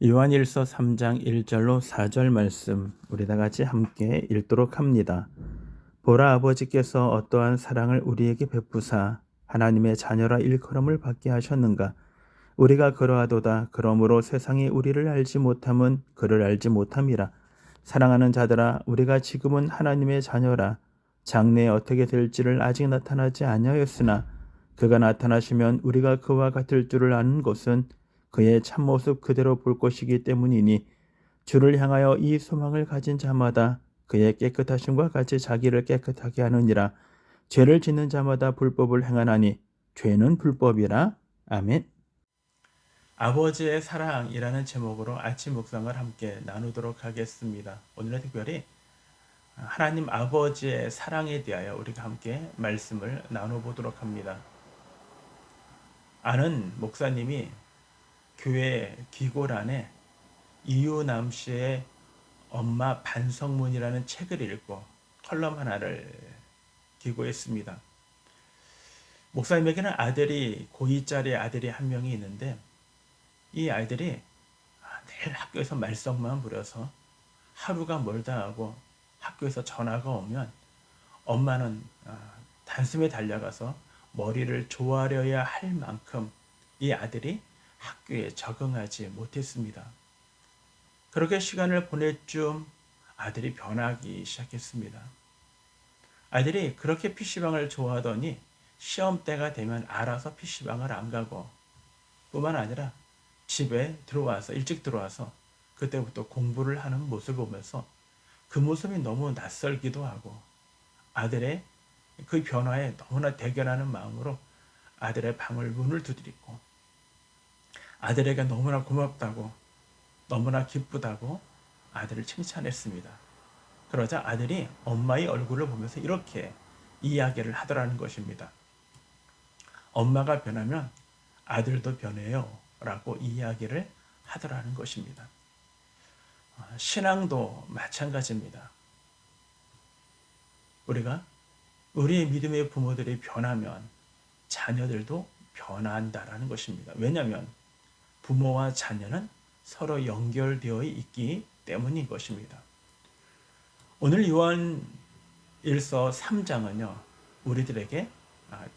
요한일서 3장 1절로 4절 말씀 우리 다 같이 함께 읽도록 합니다. 보라, 아버지께서 어떠한 사랑을 우리에게 베푸사 하나님의 자녀라 일컬음을 받게 하셨는가. 우리가 그러하도다. 그러므로 세상이 우리를 알지 못함은 그를 알지 못함이라. 사랑하는 자들아, 우리가 지금은 하나님의 자녀라. 장래에 어떻게 될지를 아직 나타나지 아니하였으나 그가 나타나시면 우리가 그와 같을 줄을 아는 것은 그의 참모습 그대로 볼 것이기 때문이니, 주를 향하여 이 소망을 가진 자마다 그의 깨끗하심과 같이 자기를 깨끗하게 하느니라. 죄를 짓는 자마다 불법을 행하나니 죄는 불법이라. 아멘. 아버지의 사랑이라는 제목으로 아침 묵상을 함께 나누도록 하겠습니다. 오늘은 특별히 하나님 아버지의 사랑에 대하여 우리가 함께 말씀을 나눠보도록 합니다. 아는 목사님이 교회 기고란에 이유남 씨의 엄마 반성문이라는 책을 읽고 컬럼 하나를 기고했습니다. 목사님에게는 고2짜리 아들이 한 명이 있는데, 이 아이들이 내일 학교에서 말썽만 부려서 하루가 멀다 하고 학교에서 전화가 오면 엄마는 단숨에 달려가서 머리를 조아려야 할 만큼 이 아들이 학교에 적응하지 못했습니다. 그렇게 시간을 보낼 쯤 아들이 변하기 시작했습니다. 아들이 그렇게 PC방을 좋아하더니 시험 때가 되면 알아서 PC방을 안 가고, 뿐만 아니라 집에 일찍 들어와서 그때부터 공부를 하는 모습을 보면서 그 모습이 너무 낯설기도 하고, 아들의 그 변화에 너무나 대견하는 마음으로 아들의 방을 문을 두드리고 아들에게 너무나 고맙다고, 너무나 기쁘다고 아들을 칭찬했습니다. 그러자 아들이 엄마의 얼굴을 보면서 이렇게 이야기를 하더라는 것입니다. 엄마가 변하면 아들도 변해요 라고 이야기를 하더라는 것입니다. 신앙도 마찬가지입니다. 우리가 우리의 믿음의 부모들이 변하면 자녀들도 변한다라는 것입니다. 왜냐하면 부모와 자녀는 서로 연결되어 있기 때문인 것입니다. 오늘 요한일서 3장은요, 우리들에게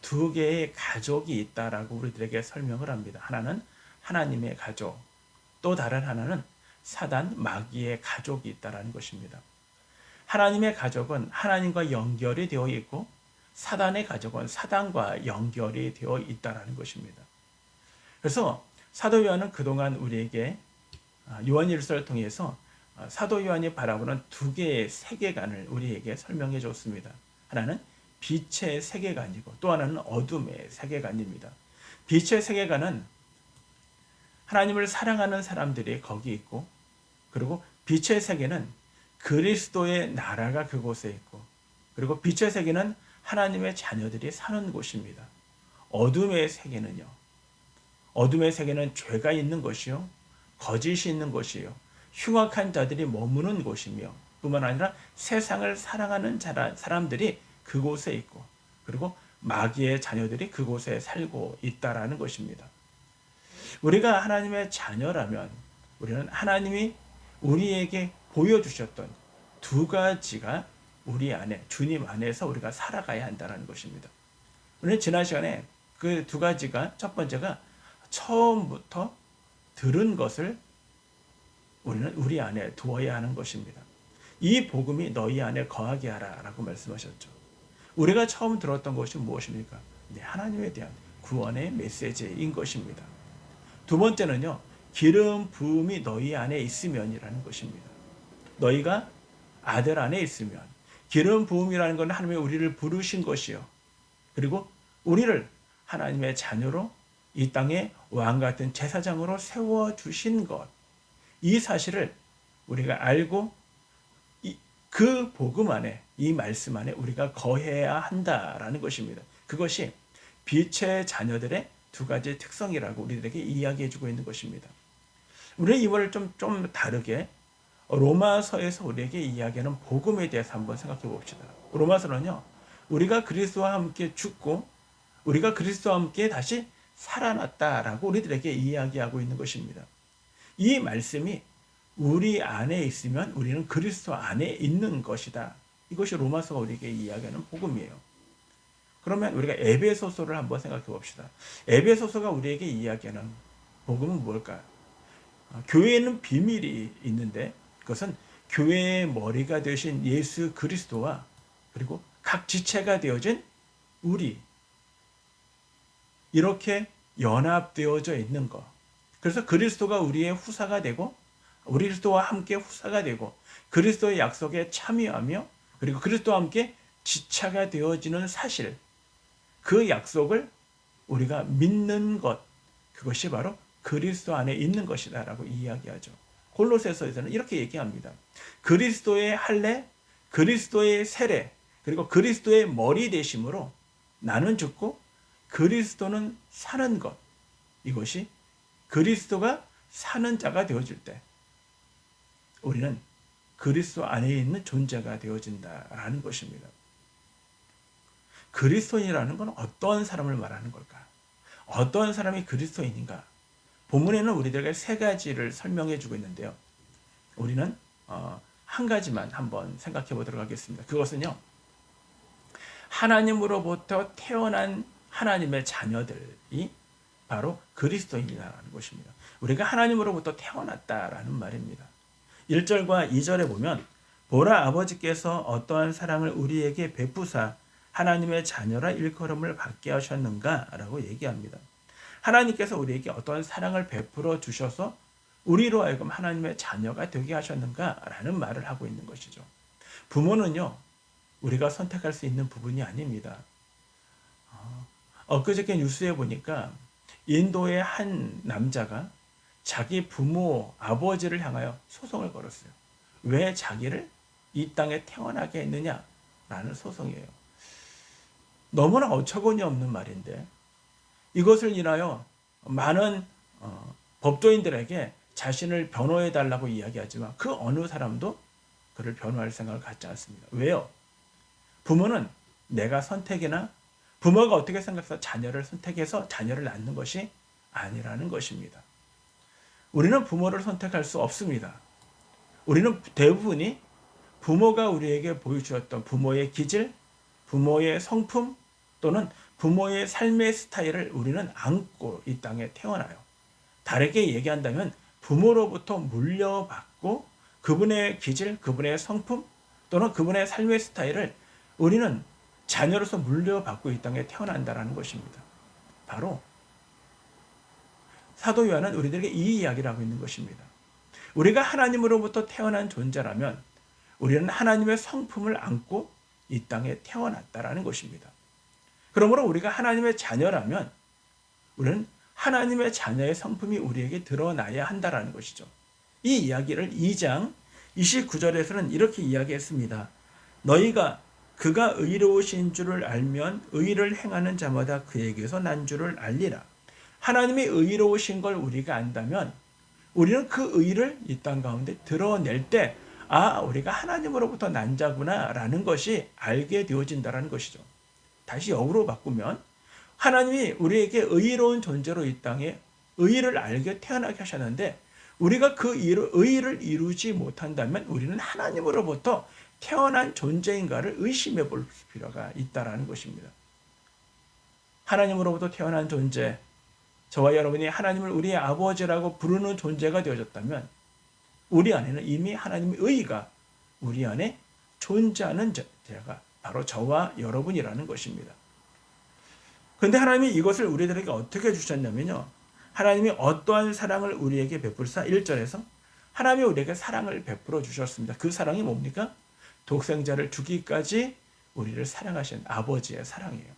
두 개의 가족이 있다라고 우리들에게 설명을 합니다. 하나는 하나님의 가족, 또 다른 하나는 사단 마귀의 가족이 있다라는 것입니다. 하나님의 가족은 하나님과 연결이 되어 있고, 사단의 가족은 사단과 연결이 되어 있다라는 것입니다. 그래서 사도 요한은 그동안 우리에게 요한일서를 통해서 사도 요한이 바라보는 두 개의 세계관을 우리에게 설명해 줬습니다. 하나는 빛의 세계관이고 또 하나는 어둠의 세계관입니다. 빛의 세계관은 하나님을 사랑하는 사람들이 거기 있고, 그리고 빛의 세계는 그리스도의 나라가 그곳에 있고, 그리고 빛의 세계는 하나님의 자녀들이 사는 곳입니다. 어둠의 세계는 죄가 있는 것이요, 거짓이 있는 것이요, 흉악한 자들이 머무는 곳이며, 뿐만 아니라 세상을 사랑하는 사람들이 그곳에 있고, 그리고 마귀의 자녀들이 그곳에 살고 있다라는 것입니다. 우리가 하나님의 자녀라면 우리는 하나님이 우리에게 보여주셨던 두 가지가 우리 안에, 주님 안에서 우리가 살아가야 한다는 것입니다. 우리는 지난 시간에 그 두 가지가, 첫 번째가 처음부터 들은 것을 우리는 우리 안에 두어야 하는 것입니다. 이 복음이 너희 안에 거하게 하라 라고 말씀하셨죠. 우리가 처음 들었던 것이 무엇입니까? 네, 하나님에 대한 구원의 메시지인 것입니다. 두 번째는요, 기름 부음이 너희 안에 있으면이라는 것입니다. 너희가 아들 안에 있으면, 기름 부음이라는 건 하나님이 우리를 부르신 것이요. 그리고 우리를 하나님의 자녀로 이 땅에 왕 같은 제사장으로 세워주신 것. 이 사실을 우리가 알고 그 복음 안에, 이 말씀 안에 우리가 거해야 한다라는 것입니다. 그것이 빛의 자녀들의 두 가지 특성이라고 우리들에게 이야기해주고 있는 것입니다. 우리는 이번을 좀 다르게 로마서에서 우리에게 이야기하는 복음에 대해서 한번 생각해 봅시다. 로마서는요, 우리가 그리스도와 함께 죽고 우리가 그리스도와 함께 다시 살아났다라고 우리들에게 이야기하고 있는 것입니다. 이 말씀이 우리 안에 있으면 우리는 그리스도 안에 있는 것이다. 이것이 로마서가 우리에게 이야기하는 복음이에요. 그러면 우리가 에베소서를 한번 생각해 봅시다. 에베소서가 우리에게 이야기하는 복음은 뭘까요? 교회에는 비밀이 있는데 그것은 교회의 머리가 되신 예수 그리스도와 그리고 각 지체가 되어진 우리, 이렇게 연합되어져 있는 것. 그래서 그리스도가 우리의 후사가 되고 그리스도와 함께 후사가 되고 그리스도의 약속에 참여하며 그리고 그리스도와 함께 지체가 되어지는 사실, 그 약속을 우리가 믿는 것, 그것이 바로 그리스도 안에 있는 것이다 라고 이야기하죠. 골로새서에서는 이렇게 얘기합니다. 그리스도의 할례, 그리스도의 세례, 그리고 그리스도의 머리 되심으로 나는 죽고 그리스도는 사는 것, 이것이 그리스도가 사는 자가 되어질 때 우리는 그리스도 안에 있는 존재가 되어진다라는 것입니다. 그리스도인이라는 건 어떤 사람을 말하는 걸까? 어떤 사람이 그리스도인인가? 본문에는 우리들에게 세 가지를 설명해 주고 있는데요. 우리는 한 가지만 한번 생각해 보도록 하겠습니다. 그것은요, 하나님으로부터 태어난 하나님의 자녀들이 바로 그리스도인이라는 것입니다. 우리가 하나님으로부터 태어났다라는 말입니다. 1절과 2절에 보면 보라, 아버지께서 어떠한 사랑을 우리에게 베푸사 하나님의 자녀라 일컬음을 받게 하셨는가 라고 얘기합니다. 하나님께서 우리에게 어떠한 사랑을 베풀어 주셔서 우리로 하여금 하나님의 자녀가 되게 하셨는가 라는 말을 하고 있는 것이죠. 부모는요, 우리가 선택할 수 있는 부분이 아닙니다. 엊그저께 뉴스에 보니까 인도의 한 남자가 자기 부모, 아버지를 향하여 소송을 걸었어요. 왜 자기를 이 땅에 태어나게 했느냐라는 소송이에요. 너무나 어처구니 없는 말인데 이것을 인하여 많은 법조인들에게 자신을 변호해달라고 이야기하지만 그 어느 사람도 그를 변호할 생각을 갖지 않습니다. 왜요? 부모는 내가 선택이나 부모가 어떻게 생각해서 자녀를 선택해서 자녀를 낳는 것이 아니라는 것입니다. 우리는 부모를 선택할 수 없습니다. 우리는 대부분이 부모가 우리에게 보여주었던 부모의 기질, 부모의 성품 또는 부모의 삶의 스타일을 우리는 안고 이 땅에 태어나요. 다르게 얘기한다면 부모로부터 물려받고 그분의 기질, 그분의 성품 또는 그분의 삶의 스타일을 우리는 자녀로서 물려받고 이 땅에 태어난다는 것입니다. 바로 사도 요한은 우리들에게 이 이야기를 하고 있는 것입니다. 우리가 하나님으로부터 태어난 존재라면 우리는 하나님의 성품을 안고 이 땅에 태어났다라는 것입니다. 그러므로 우리가 하나님의 자녀라면 우리는 하나님의 자녀의 성품이 우리에게 드러나야 한다라는 것이죠. 이 이야기를 2장 29절에서는 이렇게 이야기했습니다. 너희가 그가 의로우신 줄을 알면 의를 행하는 자마다 그에게서 난 줄을 알리라. 하나님이 의로우신 걸 우리가 안다면 우리는 그 의를 이 땅 가운데 드러낼 때 우리가 하나님으로부터 난 자구나 라는 것이 알게 되어진다는 것이죠. 다시 역으로 바꾸면 하나님이 우리에게 의로운 존재로 이 땅에 의를 알게 태어나게 하셨는데 우리가 그 의를 이루지 못한다면 우리는 하나님으로부터 태어난 존재인가를 의심해 볼 필요가 있다는 것입니다. 하나님으로부터 태어난 존재, 저와 여러분이 하나님을 우리의 아버지라고 부르는 존재가 되어졌다면 우리 안에는 이미 하나님의 의가 우리 안에 존재하는 자가 바로 저와 여러분이라는 것입니다. 그런데 하나님이 이것을 우리들에게 어떻게 주셨냐면요. 하나님이 어떠한 사랑을 우리에게 베풀사 1절에서 하나님이 우리에게 사랑을 베풀어 주셨습니다. 그 사랑이 뭡니까? 독생자를 주기까지 우리를 사랑하신 아버지의 사랑이에요.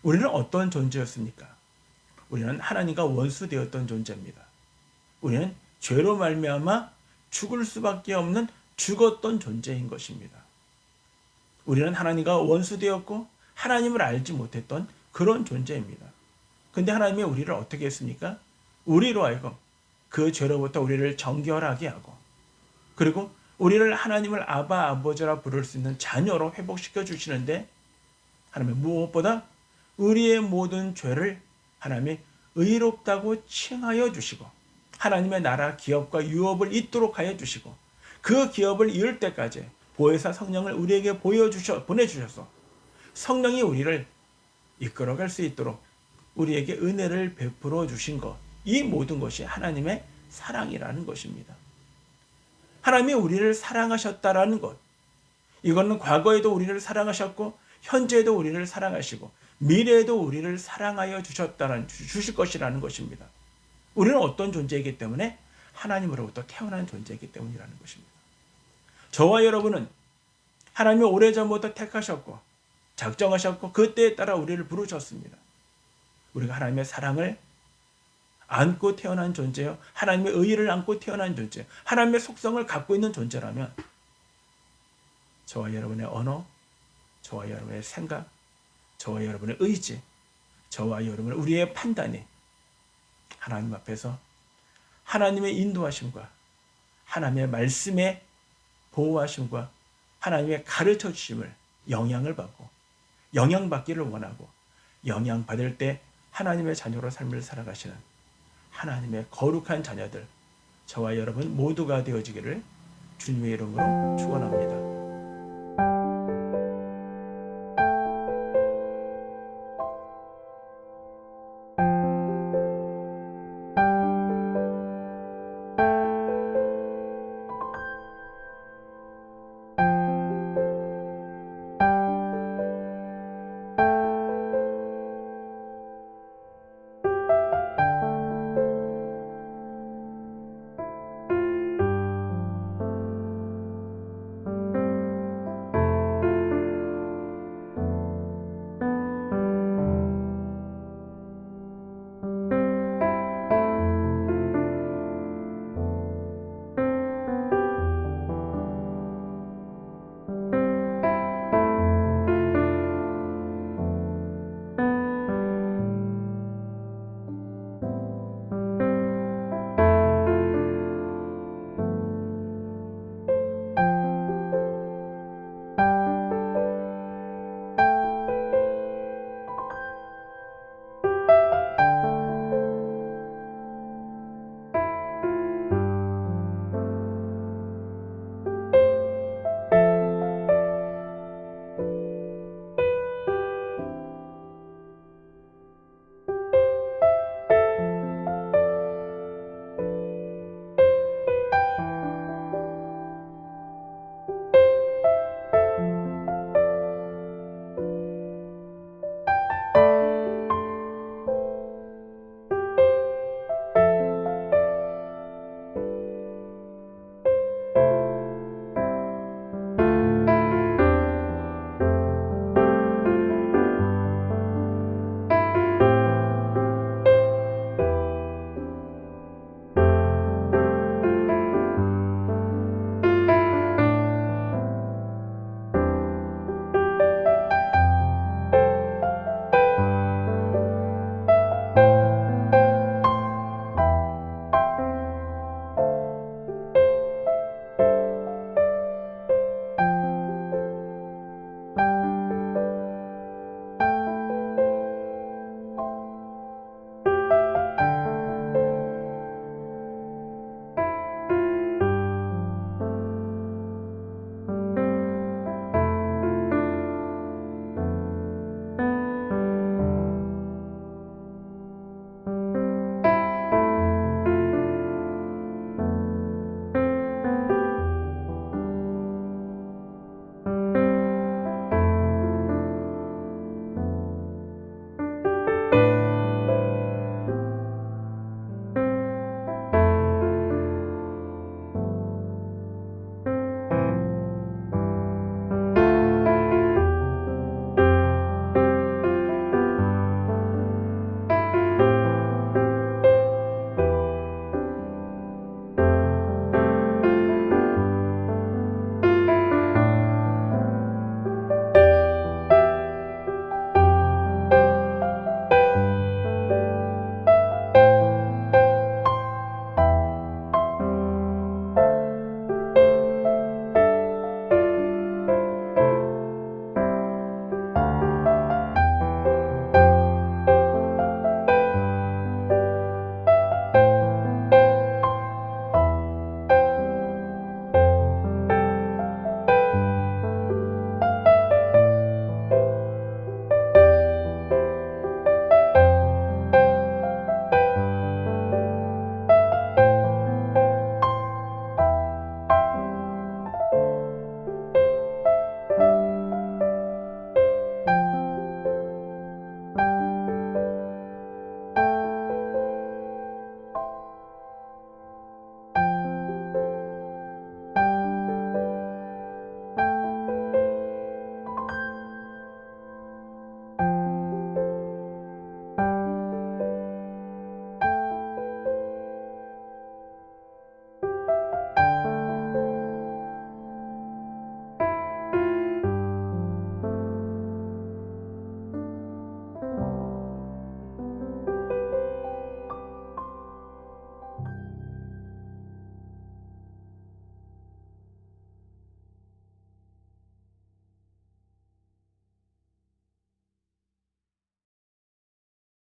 우리는 어떤 존재였습니까? 우리는 하나님과 원수되었던 존재입니다. 우리는 죄로 말미암아 죽을 수밖에 없는 죽었던 존재인 것입니다. 우리는 하나님과 원수되었고 하나님을 알지 못했던 그런 존재입니다. 근데 하나님이 우리를 어떻게 했습니까? 우리로 하여금 그 죄로부터 우리를 정결하게 하고 그리고 우리를 하나님을 아바 아버지라 부를 수 있는 자녀로 회복시켜 주시는데 하나님은 무엇보다 우리의 모든 죄를 하나님이 의롭다고 칭하여 주시고 하나님의 나라 기업과 유업을 잇도록 하여 주시고 그 기업을 이룰 때까지 보혜사 성령을 우리에게 보내주셔서 성령이 우리를 이끌어갈 수 있도록 우리에게 은혜를 베풀어 주신 것, 이 모든 것이 하나님의 사랑이라는 것입니다. 하나님이 우리를 사랑하셨다라는 것, 이거는 과거에도 우리를 사랑하셨고 현재에도 우리를 사랑하시고 미래에도 우리를 사랑하여 주실 것이라는 것입니다. 우리는 어떤 존재이기 때문에 하나님으로부터 태어난 존재이기 때문이라는 것입니다. 저와 여러분은 하나님이 오래전부터 택하셨고 작정하셨고 그 때에 따라 우리를 부르셨습니다. 우리가 하나님의 사랑을 안고 태어난 존재요, 하나님의 의를 안고 태어난 존재, 하나님의 속성을 갖고 있는 존재라면 저와 여러분의 언어, 저와 여러분의 생각, 저와 여러분의 의지, 저와 여러분 우리의 판단이 하나님 앞에서 하나님의 인도하심과 하나님의 말씀의 보호하심과 하나님의 가르쳐 주심을 영향을 받고 영향받기를 원하고 영향받을 때 하나님의 자녀로 삶을 살아가시는 하나님의 거룩한 자녀들, 저와 여러분 모두가 되어지기를 주님의 이름으로 축원합니다.